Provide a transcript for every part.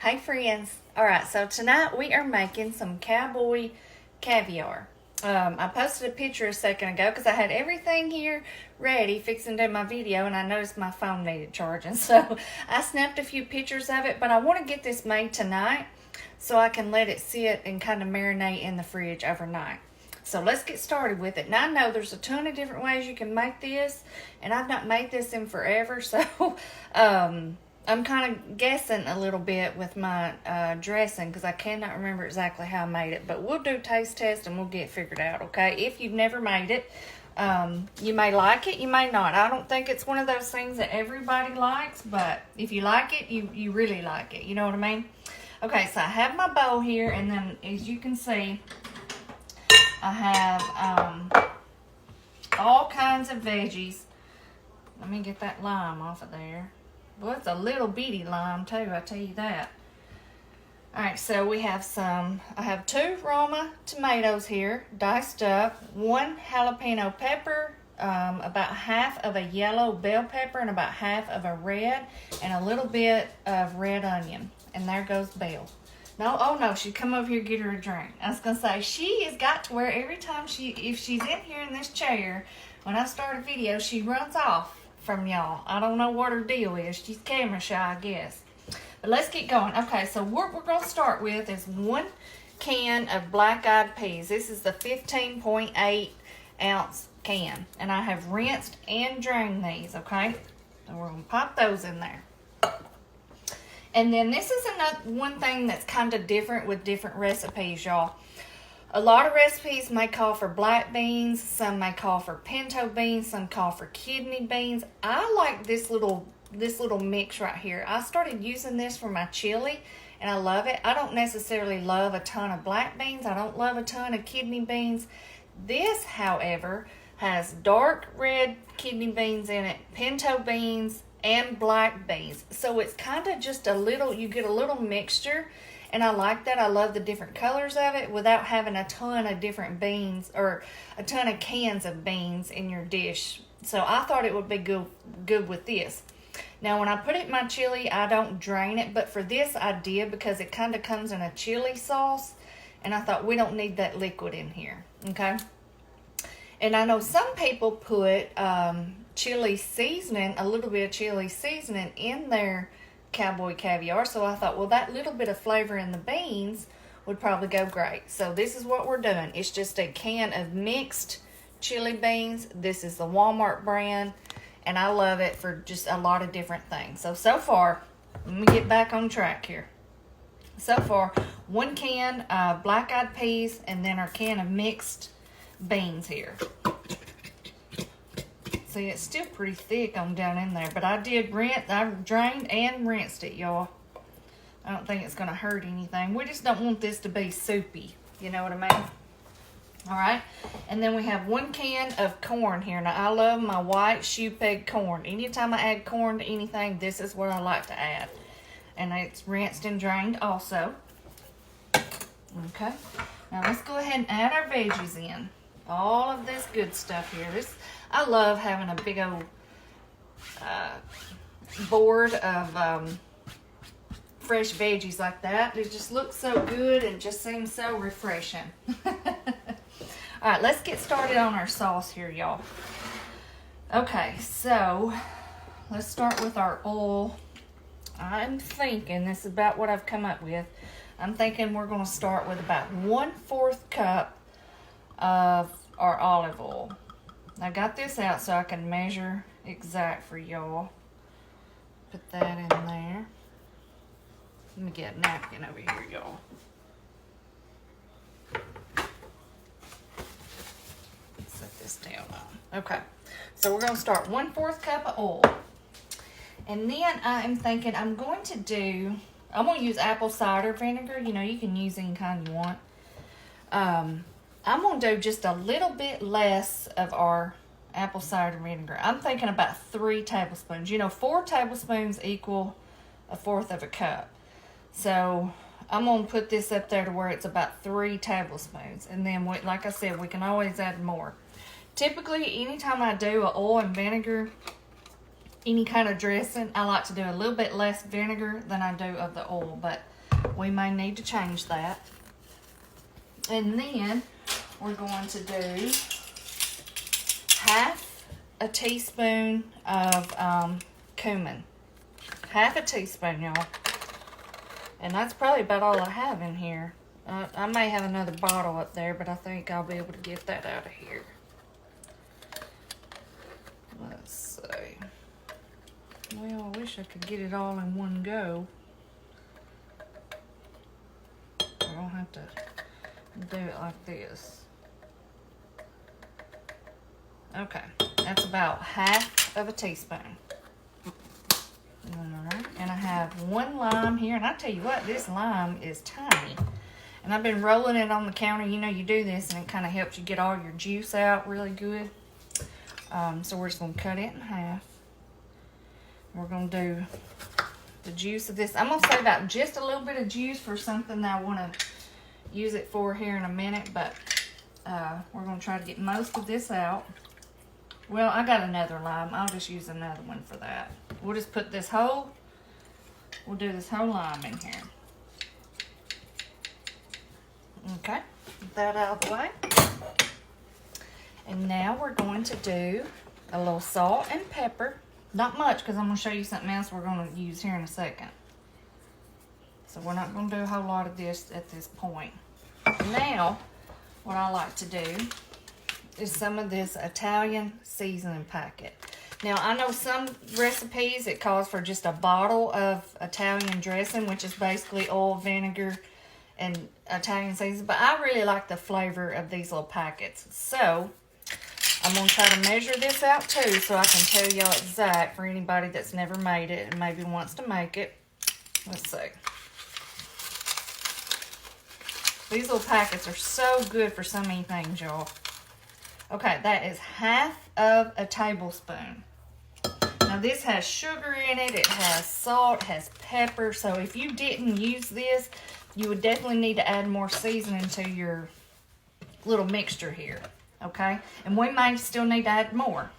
Hey friends. Alright, so tonight we are making some Cowboy Caviar. I posted a picture a second ago because I had everything here ready, fixing to do my video, and I noticed my phone needed charging. So I snapped a few pictures of it, but I want to get this made tonight so I can let it sit and kind of marinate in the fridge overnight. So let's get started with it. Now I know there's a ton of different ways you can make this, and I've not made this in forever, so I'm kind of guessing a little bit with my dressing because I cannot remember exactly how I made it. But we'll do taste test and we'll get it figured out, okay? If you've never made it, you may like it, you may not. I don't think it's one of those things that everybody likes, but if you like it, you really like it. You know what I mean? Okay, so I have my bowl here, and then as you can see, I have all kinds of veggies. Let me get that lime off of there. Well, it's a little bitty lime too, I tell you that. Alright, so we have I have 2 Roma tomatoes here, diced up, 1 jalapeno pepper, about half of a yellow bell pepper, and about half of a red, and a little bit of red onion. And there goes Belle. No, oh no, she'd come over here and get her a drink. I was going to say, she has got to where every time if she's in here in this chair, when I start a video, she runs off from y'all. I don't know what her deal is. She's camera shy, I guess. But let's get going. Okay, so what we're going to start with is 1 can of black-eyed peas. This is the 15.8 ounce can. And I have rinsed and drained these, okay? So we're going to pop those in there. And then this is one thing that's kind of different with different recipes, y'all. A lot of recipes may call for black beans, some may call for pinto beans, some call for kidney beans. I like this little mix right here. I started using this for my chili, and I love it. I don't necessarily love a ton of black beans. I don't love a ton of kidney beans. This, however, has dark red kidney beans in it, pinto beans, and black beans. So it's kind of just you get a little mixture. And I like that. I love the different colors of it without having a ton of different beans or a ton of cans of beans in your dish. So I thought it would be good with this. Now when I put it in my chili, I don't drain it. But for this I did because it kind of comes in a chili sauce. And I thought we don't need that liquid in here. Okay. And I know some people put chili seasoning, a little bit of chili seasoning in their Cowboy Caviar, so I thought, well, that little bit of flavor in the beans would probably go great. So this is what we're doing. It's just a can of mixed chili beans. This is the Walmart brand, and I love it for just a lot of different things. So far, let me get back on track here. So far, 1 can of black-eyed peas, and then our can of mixed beans here. See, it's still pretty thick on down in there, but I drained and rinsed it, y'all. I don't think it's going to hurt anything. We just don't want this to be soupy, you know what I mean? All right, and then we have 1 can of corn here. Now, I love my white shoe peg corn. Anytime I add corn to anything, this is what I like to add. And it's rinsed and drained also. Okay, now let's go ahead and add our veggies in. All of this good stuff here. I love having a big old board of fresh veggies like that. It just looks so good and just seems so refreshing. All right, let's get started on our sauce here, y'all. Okay, so let's start with our oil. I'm thinking, this is about what I've come up with. I'm thinking we're going to start with about 1/4 cup of our olive oil. I got this out so I can measure exact for y'all. Put that in there. Let me get a napkin over here, y'all. Set this down on. Okay, so we're going to start 1/4 cup of oil. And then I'm thinking I'm going to use apple cider vinegar. You know, you can use any kind you want. I'm going to do just a little bit less of our apple cider vinegar. I'm thinking about 3 tablespoons. You know, 4 tablespoons equal 1/4 of a cup. So I'm going to put this up there to where it's about 3 tablespoons. And then, like I said, we can always add more. Typically, anytime I do an oil and vinegar any kind of dressing, I like to do a little bit less vinegar than I do of the oil, but we may need to change that. And then we're going to do half a teaspoon of cumin. Half a teaspoon, y'all. And that's probably about all I have in here. I may have another bottle up there, but I think I'll be able to get that out of here. Let's see. Well, I wish I could get it all in one go. I don't have to do it like this. Okay, that's about half of a teaspoon. Alright, and I have 1 lime here, and I tell you what, this lime is tiny. And I've been rolling it on the counter. You know, you do this and it kind of helps you get all your juice out really good. So we're just going to cut it in half. We're going to do the juice of this. I'm going to save out just a little bit of juice for something that I want to use it for here in a minute. But we're going to try to get most of this out. Well, I got another lime. I'll just use another one for that. We'll just put this whole, we'll do this whole lime in here. Okay, get that out of the way. And now we're going to do a little salt and pepper. Not much, because I'm going to show you something else we're going to use here in a second. So we're not going to do a whole lot of this at this point. Now, what I like to do is some of this Italian seasoning packet. Now, I know some recipes, it calls for just a bottle of Italian dressing, which is basically oil, vinegar, and Italian seasoning. But I really like the flavor of these little packets. So, I'm going to try to measure this out too, so I can tell y'all exact for anybody that's never made it and maybe wants to make it. Let's see. These little packets are so good for so many things, y'all. Okay, that is half of a tablespoon. Now this has sugar in it, it has salt, it has pepper. So if you didn't use this, you would definitely need to add more seasoning to your little mixture here. Okay, and we may still need to add more.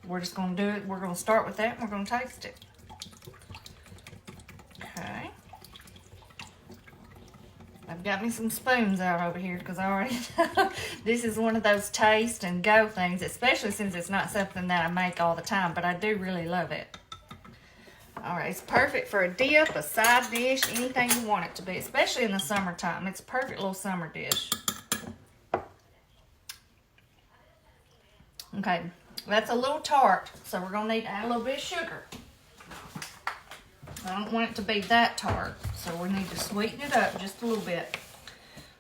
We're just going to do it. We're going to start with that and we're going to taste it. Okay. I've got me some spoons out over here because I already know this is one of those taste and go things, especially since it's not something that I make all the time, but I do really love it. All right, it's perfect for a dip, a side dish, anything you want it to be, especially in the summertime. It's a perfect little summer dish. Okay, that's a little tart, so we're going to need to add a little bit of sugar. I don't want it to be that tart, so we need to sweeten it up just a little bit.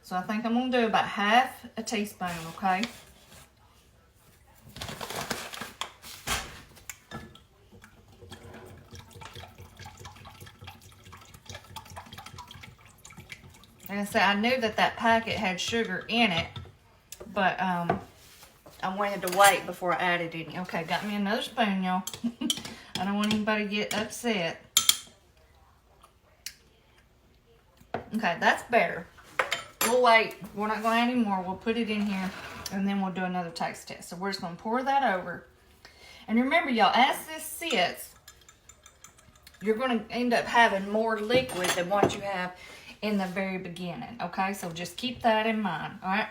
So I think I'm going to do about half a teaspoon, okay? Like I said, I knew that that packet had sugar in it, but I wanted to wait before I added any. Okay, got me another spoon, y'all. I don't want anybody to get upset. Okay, that's better. We'll wait. We're not going to add any more. We'll put it in here, and then we'll do another taste test. So we're just going to pour that over. And remember, y'all, as this sits, you're going to end up having more liquid than what you have in the very beginning, okay? So just keep that in mind, all right?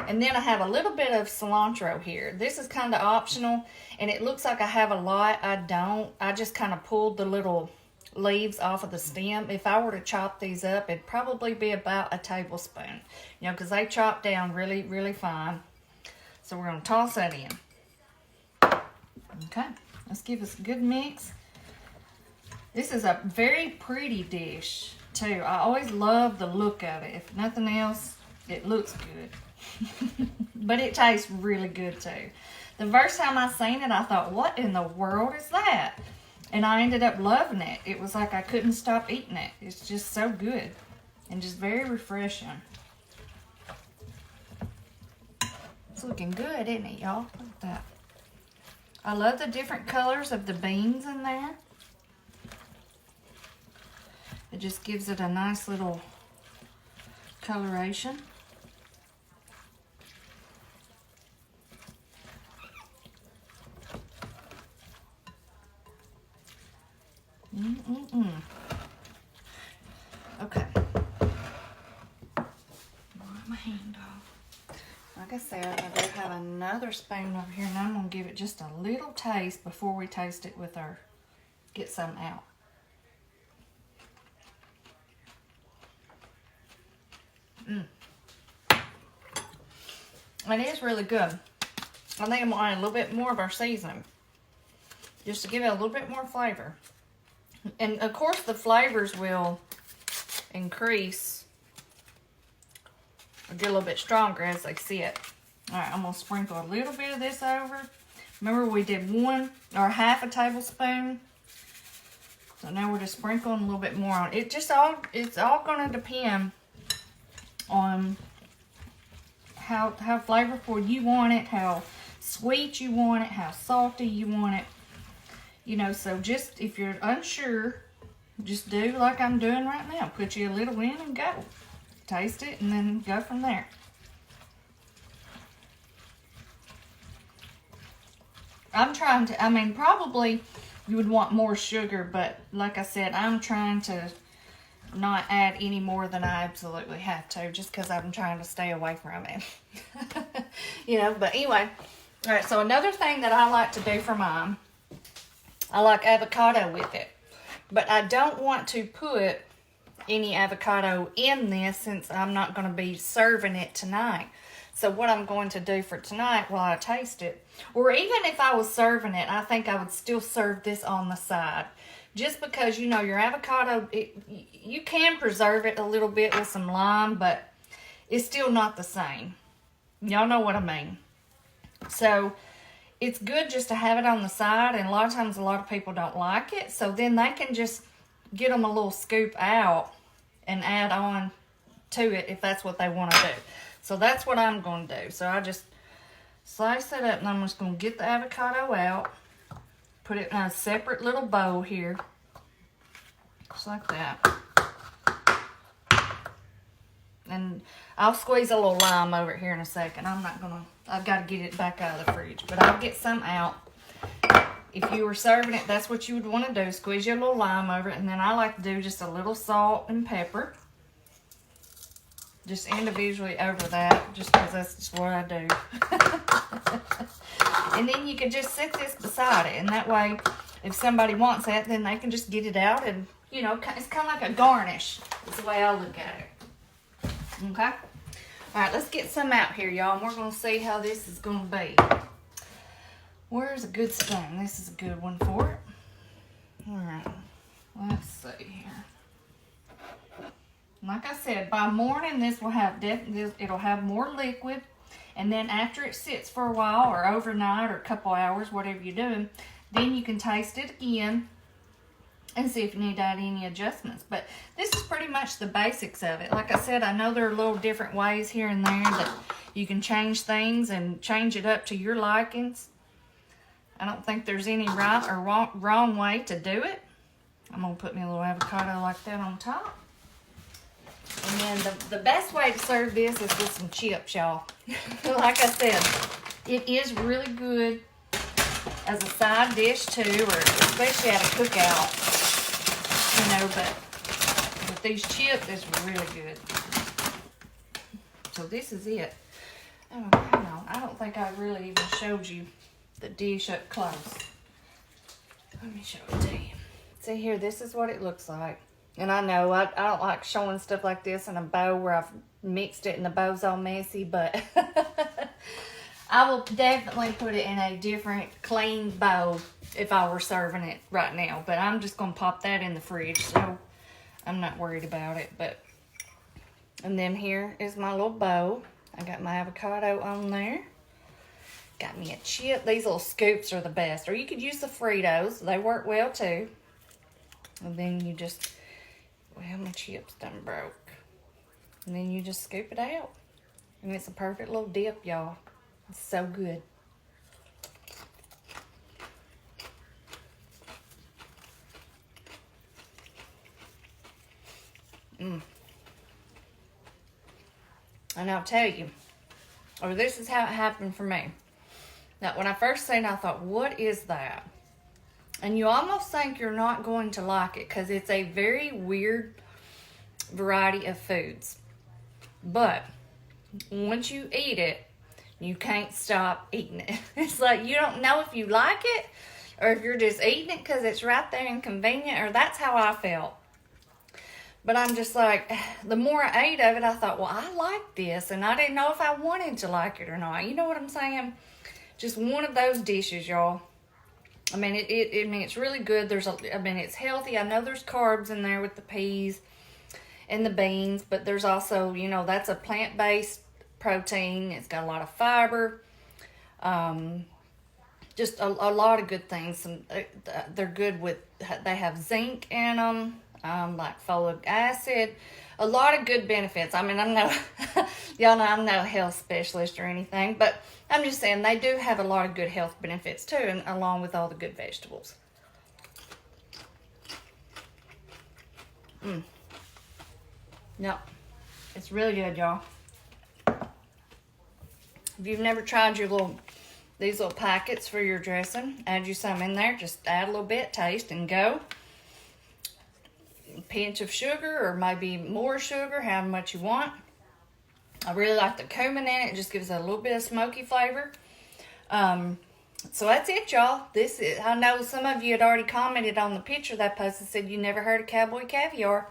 And then I have a little bit of cilantro here. This is kind of optional, and it looks like I have a lot. I don't. I just kind of pulled the little leaves off of the stem. If I were to chop these up, it'd probably be about a tablespoon, you know, because they chop down really, really fine. So we're going to toss that in. Okay, let's give us a good mix. This is a very pretty dish, too. I always love the look of it. If nothing else, it looks good. But it tastes really good, too. The first time I seen it, I thought, what in the world is that? And I ended up loving it. It was like I couldn't stop eating it. It's just so good and just very refreshing. It's looking good, isn't it, y'all? Look at that. I love the different colors of the beans in there. It just gives it a nice little coloration. hand off. Like I said, I do have another spoon over here, and I'm going to give it just a little taste before we taste it with our, get some out. It is really good. I think I'm going to add a little bit more of our seasoning, just to give it a little bit more flavor. And of course the flavors will increase or get a little bit stronger as they sit. Alright, I'm going to sprinkle a little bit of this over. Remember we did 1 or half a tablespoon. So now we're just sprinkling a little bit more on it. It's all going to depend on how flavorful you want it, how sweet you want it, how salty you want it. You know, so just if you're unsure, just do like I'm doing right now. Put you a little in and go. Taste it and then go from there. I'm trying to, I mean, probably you would want more sugar, but like I said, I'm trying to not add any more than I absolutely have to, just because I'm trying to stay away from it. You know, but anyway. All right, so another thing that I like to do for mine, I like avocado with it. But I don't want to put any avocado in this since I'm not going to be serving it tonight. So what I'm going to do for tonight while I taste it, or even if I was serving it, I think I would still serve this on the side. Just because, you know, your avocado, you can preserve it a little bit with some lime, but it's still not the same. Y'all know what I mean. So it's good just to have it on the side, and a lot of times a lot of people don't like it, so then they can just get them a little scoop out and add on to it if that's what they want to do. So that's what I'm going to do. So I just slice it up, and I'm just going to get the avocado out, put it in a separate little bowl here, just like that. And I'll squeeze a little lime over here in a second. I've got to get it back out of the fridge, but I'll get some out. If you were serving it, that's what you would want to do. Squeeze your little lime over it, and then I like to do just a little salt and pepper. Just individually over that, just because that's just what I do. And then you can just set this beside it, and that way, if somebody wants that, then they can just get it out, and, you know, it's kind of like a garnish. That's the way I look at it. Okay? All right, let's get some out here, y'all, and we're going to see how this is going to be. Where's a good spoon? This is a good one for it. All right, let's see here. Like I said, by morning, this will have it'll have more liquid, and then after it sits for a while, or overnight, or a couple hours, whatever you're doing, then you can taste it again and see if you need to add any adjustments. But this is pretty much the basics of it. Like I said, I know there are little different ways here and there that you can change things and change it up to your likings. I don't think there's any right or wrong way to do it. I'm going to put me a little avocado like that on top. And then the best way to serve this is with some chips, y'all. Like I said, it is really good as a side dish too, or especially at a cookout, you know, but with these chips, it's really good. So this is it. Oh, hang on. I don't think I really even showed you the dish up close. Let me show it to you. See here, this is what it looks like. And I know I don't like showing stuff like this in a bowl where I've mixed it and the bowl's all messy, but I will definitely put it in a different clean bowl if I were serving it right now. But I'm just going to pop that in the fridge, so I'm not worried about it. And then here is my little bowl. I got my avocado on there. Got me a chip. These little scoops are the best. Or you could use the Fritos. They work well too. And then you just... Well, my chips done broke. And then you just scoop it out. And it's a perfect little dip, y'all. It's so good. And I'll tell you, or this is how it happened for me. Now, when I first seen it, I thought, what is that? And you almost think you're not going to like it because it's a very weird variety of foods. But once you eat it, you can't stop eating it. It's like you don't know if you like it or if you're just eating it because it's right there and convenient, or that's how I felt. But I'm just like, the more I ate of it, I thought, well, I like this, and I didn't know if I wanted to like it or not. You know what I'm saying? Just one of those dishes, y'all. I mean, it's really good. It's healthy. I know there's carbs in there with the peas and the beans, but there's also, that's a plant-based protein. It's got a lot of fiber. Just a lot of good things. And they're good with, they have zinc in them, like folic acid. A lot of good benefits. I mean, y'all know I'm no health specialist or anything, but I'm just saying they do have a lot of good health benefits too, and along with all the good vegetables. Yep. It's really good, y'all. If you've never tried these little packets for your dressing, add you some in there. Just add a little bit, taste, and go. A pinch of sugar, or maybe more sugar, however much you want. I really like the cumin in it. It just gives it a little bit of smoky flavor. So that's it, y'all. I know some of you had already commented on the picture that I posted, said you never heard of Cowboy Caviar.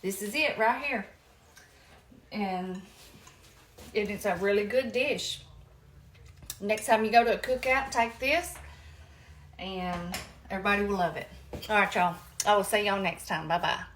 This is it right here. And it's a really good dish. Next time you go to a cookout, take this, and everybody will love it. All right, y'all. I will see y'all next time. Bye-bye.